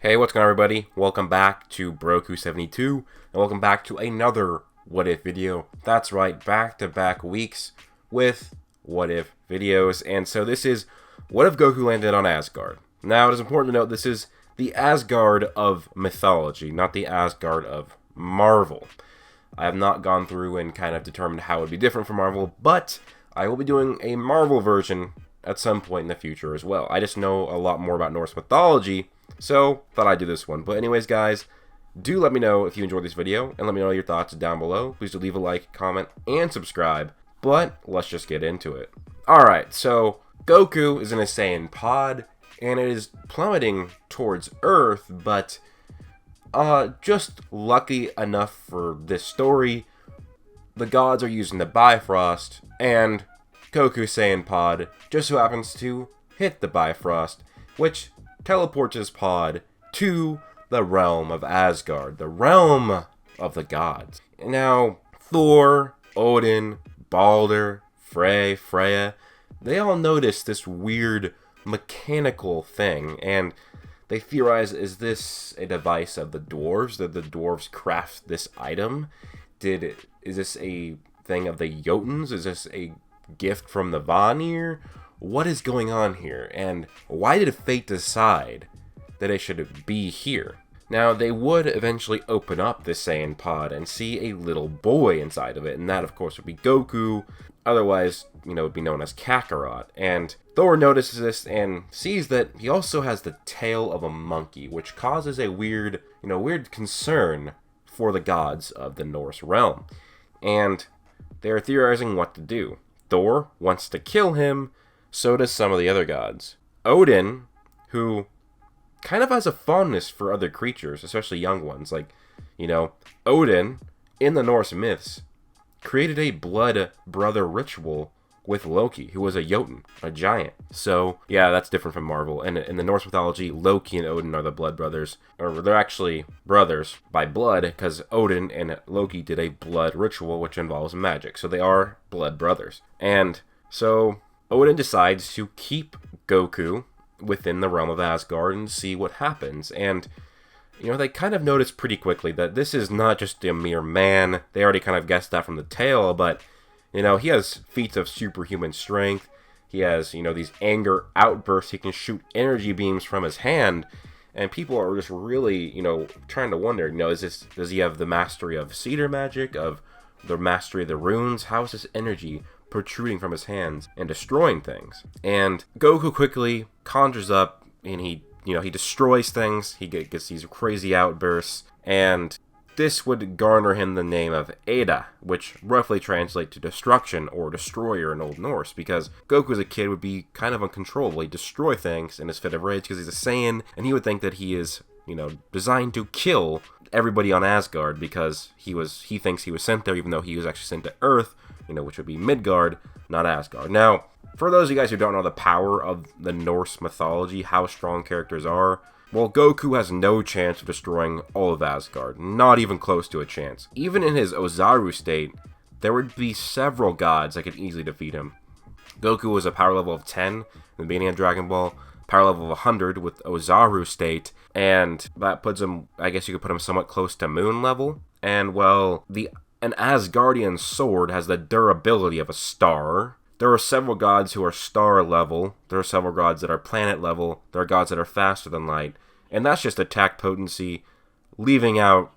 Hey, what's going on, everybody? Welcome back to Broku72, and welcome back to another What If video. That's right, back-to-back weeks with What If videos. And so this is What If Goku Landed on Asgard. Now, it is important to note this is the Asgard of mythology, not the Asgard of Marvel. I have not gone through and kind of determined how it would be different from Marvel, but I will be doing a Marvel version at some point in the future as well. I just know a lot more about Norse mythology, so thought I'd do this one. But anyways, guys, do let me know if you enjoyed this video, and let me know your thoughts down below. Please do leave a like, comment, and subscribe. But let's just get into it. Alright, so Goku is in a Saiyan pod, and it is plummeting towards Earth, but just lucky enough for this story, the gods are using the Bifrost, and Goku Saiyan pod just so happens to hit the Bifrost, which teleports his pod to the realm of Asgard, the realm of the gods. Now, Thor, Odin, Balder, Freya, they all notice this weird mechanical thing, and they theorize, is this a device of the dwarves? Did the dwarves craft this item? Is this a thing of the Jotuns? Is this a gift from the Vanir? What is going on here? And why did fate decide that it should be here? Now, they would eventually open up this Saiyan pod and see a little boy inside of it, and that, of course, would be Goku. Otherwise, would be known as Kakarot. And Thor notices this and sees that he also has the tail of a monkey, which causes a weird concern for the gods of the Norse realm. And they are theorizing what to do. Thor wants to kill him, so does some of the other gods. Odin, who kind of has a fondness for other creatures, especially young ones. Odin, in the Norse myths, created a blood brother ritual with Loki, who was a Jotun, a giant. So, yeah, that's different from Marvel. And in the Norse mythology, Loki and Odin are the blood brothers. Or they're actually brothers by blood, because Odin and Loki did a blood ritual, which involves magic. So they are blood brothers. And so Odin decides to keep Goku within the realm of Asgard and see what happens. And, they kind of notice pretty quickly that this is not just a mere man. They already kind of guessed that from the tale, but he has feats of superhuman strength. He has, these anger outbursts. He can shoot energy beams from his hand. And people are just really, trying to wonder, does he have the mastery of cedar magic, of the mastery of the runes? How is this energy protruding from his hands and destroying things? And Goku quickly conjures up, and he destroys things. He gets these crazy outbursts, and this would garner him the name of Ada, which roughly translates to destruction or destroyer in Old Norse, because Goku as a kid would be kind of uncontrollable. He'd destroy things in his fit of rage because he's a Saiyan, and he would think that he is, designed to kill everybody on Asgard because he thinks he was sent there, even though he was actually sent to Earth, which would be Midgard, not Asgard. Now, for those of you guys who don't know the power of the Norse mythology, how strong characters are, well, Goku has no chance of destroying all of Asgard, not even close to a chance. Even in his Ozaru state, there would be several gods that could easily defeat him. Goku was a power level of 10 in the beginning of Dragon Ball, power level of 100 with Ozaru state, and that puts him, I guess you could put him somewhat close to moon level. And, well, an Asgardian sword has the durability of a star. There are several gods who are star level. There are several gods that are planet level. There are gods that are faster than light. And that's just attack potency, leaving out,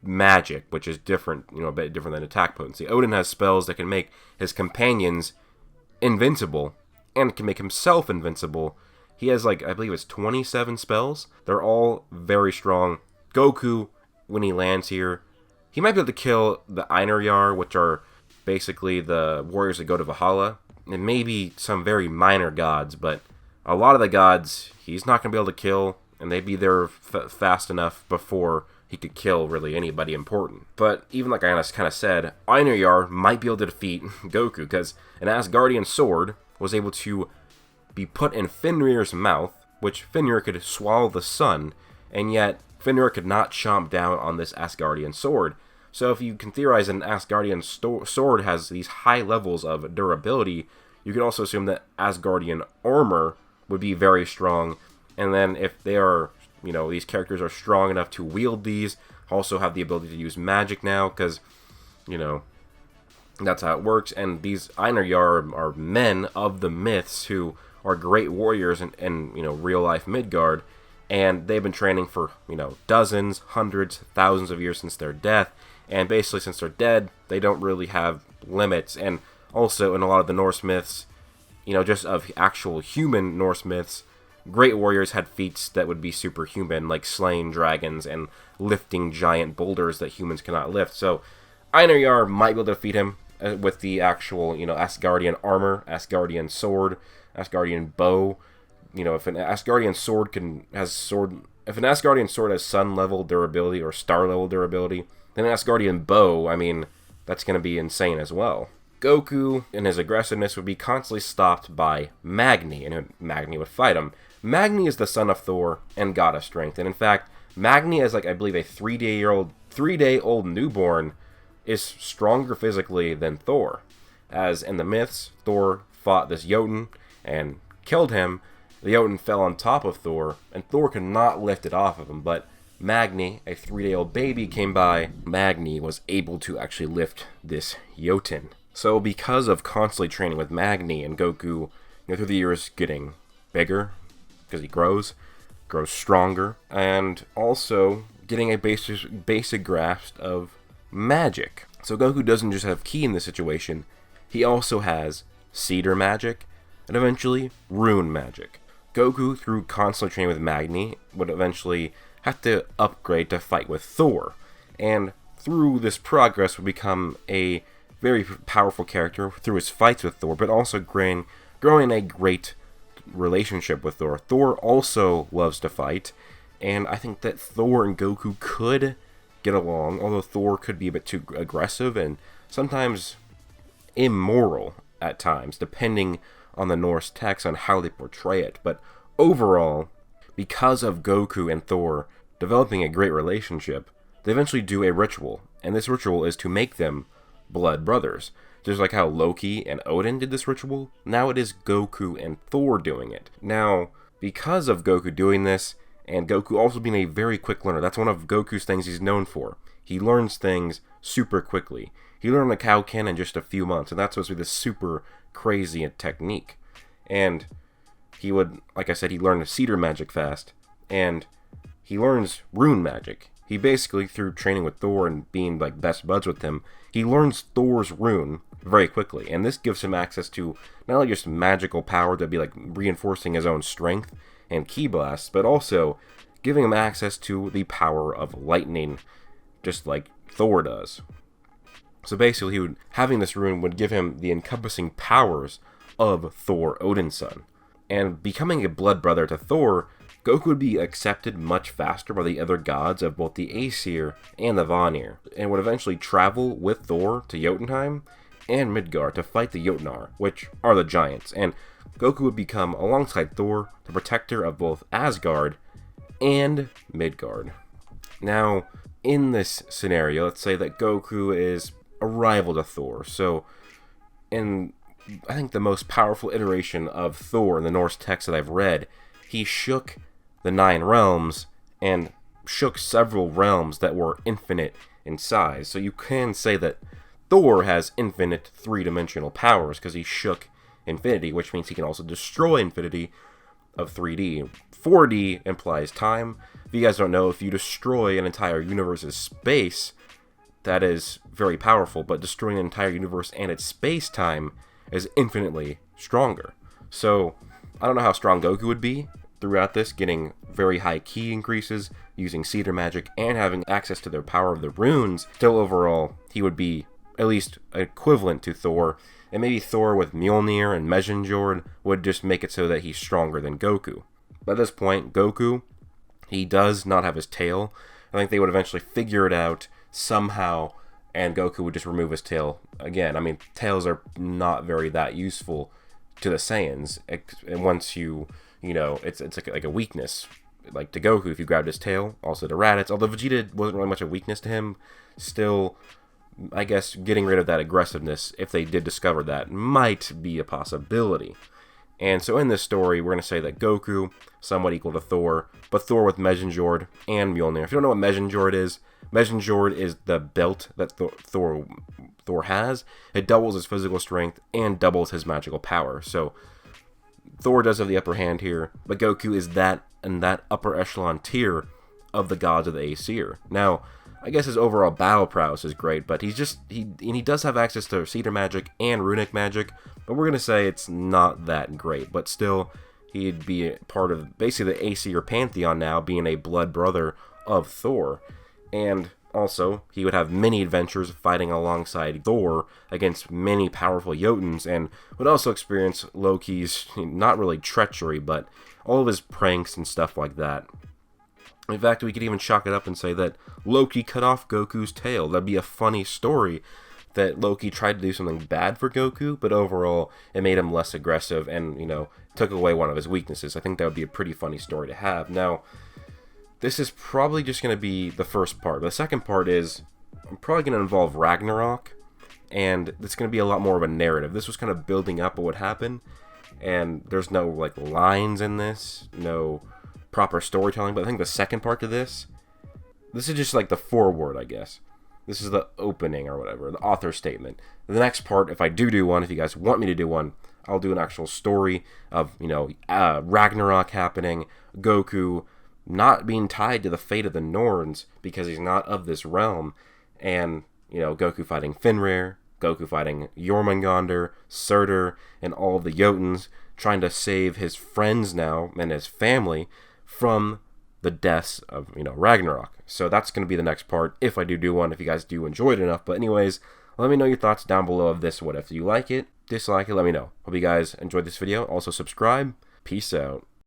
magic, which is different, a bit different than attack potency. Odin has spells that can make his companions invincible, and can make himself invincible. He has, I believe it's 27 spells. They're all very strong. Goku, when he lands here, he might be able to kill the Einherjar, which are basically the warriors that go to Valhalla, and maybe some very minor gods, but a lot of the gods he's not going to be able to kill, and they'd be there fast enough before he could kill really anybody important. But even like I kind of said, Einherjar might be able to defeat Goku, because an Asgardian sword was able to be put in Fenrir's mouth, which Fenrir could swallow the sun, and yet Fenrir could not chomp down on this Asgardian sword. So if you can theorize an Asgardian sword has these high levels of durability, you can also assume that Asgardian armor would be very strong. And then if they are these characters are strong enough to wield these, also have the ability to use magic now, because, that's how it works. And these Einherjar are men of the myths who are great warriors in real life Midgard, and they've been training for dozens, hundreds, thousands of years since their death. And basically, since they're dead, they don't really have limits. And also, in a lot of the Norse myths, just of actual human Norse myths, great warriors had feats that would be superhuman, like slaying dragons and lifting giant boulders that humans cannot lift. So Einherjar might be able to defeat him with the actual, Asgardian armor, Asgardian sword, Asgardian bow. If an Asgardian sword if an Asgardian sword has sun level durability or star level durability, then an Asgardian bow, that's going to be insane as well. Goku and his aggressiveness would be constantly stopped by Magni, and Magni would fight him. Magni is the son of Thor and god of strength, and in fact, Magni is I believe a 3-day-old newborn, is stronger physically than Thor. As in the myths, Thor fought this Jotun and killed him. The Jotun fell on top of Thor, and Thor could not lift it off of him, but Magni, a 3-day-old baby, came by. Magni was able to actually lift this Jotun. So because of constantly training with Magni, and Goku, through the years getting bigger, because he grows stronger, and also getting a basic grasp of magic. So Goku doesn't just have ki in this situation, he also has cedar magic, and eventually rune magic. Goku, through constantly training with Magni, would eventually have to upgrade to fight with Thor, and through this progress would become a very powerful character through his fights with Thor, but also growing a great relationship with Thor. Thor also loves to fight, and I think that Thor and Goku could get along, although Thor could be a bit too aggressive and sometimes immoral at times, depending on the Norse text on how they portray it. But overall, because of Goku and Thor developing a great relationship, they eventually do a ritual, and this ritual is to make them blood brothers. Just like how Loki and Odin did this ritual, now it is Goku and Thor doing it. Now, because of Goku doing this, and Goku also being a very quick learner, that's one of Goku's things he's known for. He learns things super quickly. He learned the Kaioken in just a few months, and that's supposed to be this super crazy technique. And he would, like I said, he learned cedar magic fast, and he learns rune magic. He basically, through training with Thor and being best buds with him, he learns Thor's rune very quickly, and this gives him access to not only just magical power to be reinforcing his own strength and ki blasts, but also giving him access to the power of lightning, just like Thor does. So basically, having this rune would give him the encompassing powers of Thor, Odin's son. And becoming a blood brother to Thor, Goku would be accepted much faster by the other gods of both the Aesir and the Vanir, and would eventually travel with Thor to Jotunheim and Midgard to fight the Jotnar, which are the giants. And Goku would become, alongside Thor, the protector of both Asgard and Midgard. Now, in this scenario, let's say that Goku is a rival to Thor. So, in I think the most powerful iteration of Thor in the Norse text that I've read, he shook the 9 realms and shook several realms that were infinite in size. So you can say that Thor has infinite 3-dimensional powers because he shook infinity, which means he can also destroy infinity of 3D. 4D implies time. If you guys don't know, if you destroy an entire universe's space, that is very powerful, but destroying an entire universe and its space-time is infinitely stronger. So, I don't know how strong Goku would be throughout this, getting very high ki increases, using cedar magic, and having access to the power of the runes. Still, overall, he would be at least equivalent to Thor, and maybe Thor with Mjolnir and Messenjord would just make it so that he's stronger than Goku. By this point, Goku, he does not have his tail. I think they would eventually figure it out somehow, and Goku would just remove his tail. Again, I mean, tails are not very that useful to the Saiyans, and once it's like a weakness. Like to Goku, if you grabbed his tail, also to Raditz, although Vegeta wasn't really much of a weakness to him, still, I guess getting rid of that aggressiveness, if they did discover that, might be a possibility. And so in this story, we're going to say that Goku, somewhat equal to Thor, but Thor with Mesenjord and Mjolnir. If you don't know what Mesenjord is the belt that Thor has. It doubles his physical strength and doubles his magical power. So Thor does have the upper hand here, but Goku is that in that upper echelon tier of the gods of the Aesir. Now, I guess his overall battle prowess is great, but he does have access to Cedar magic and runic magic, but we're gonna say it's not that great. But still, he'd be part of basically the Aesir pantheon now, being a blood brother of Thor, and also he would have many adventures fighting alongside Thor against many powerful Jotuns, and would also experience Loki's not really treachery, but all of his pranks and stuff like that. In fact, we could even chalk it up and say that Loki cut off Goku's tail. That'd be a funny story that Loki tried to do something bad for Goku, but overall it made him less aggressive and, took away one of his weaknesses. I think that would be a pretty funny story to have. Now, this is probably just going to be the first part. The second part is probably going to involve Ragnarok, and it's going to be a lot more of a narrative. This was kind of building up what would happen, and there's no, lines in this, no proper storytelling, but I think the second part to this is just the foreword, I guess. This is the opening or whatever, the author statement. The next part, if I do one, if you guys want me to do one, I'll do an actual story of, Ragnarok happening, Goku not being tied to the fate of the Norns because he's not of this realm, and, Goku fighting Fenrir, Goku fighting Jormungandr, Surtur, and all of the Jotuns, trying to save his friends now and his family from the deaths of, Ragnarok. So that's going to be the next part, if I do one, if you guys do enjoy it enough. But anyways, let me know your thoughts down below of this what if. Do you like it? Dislike it? Let me know. Hope you guys enjoyed this video. Also subscribe. Peace out.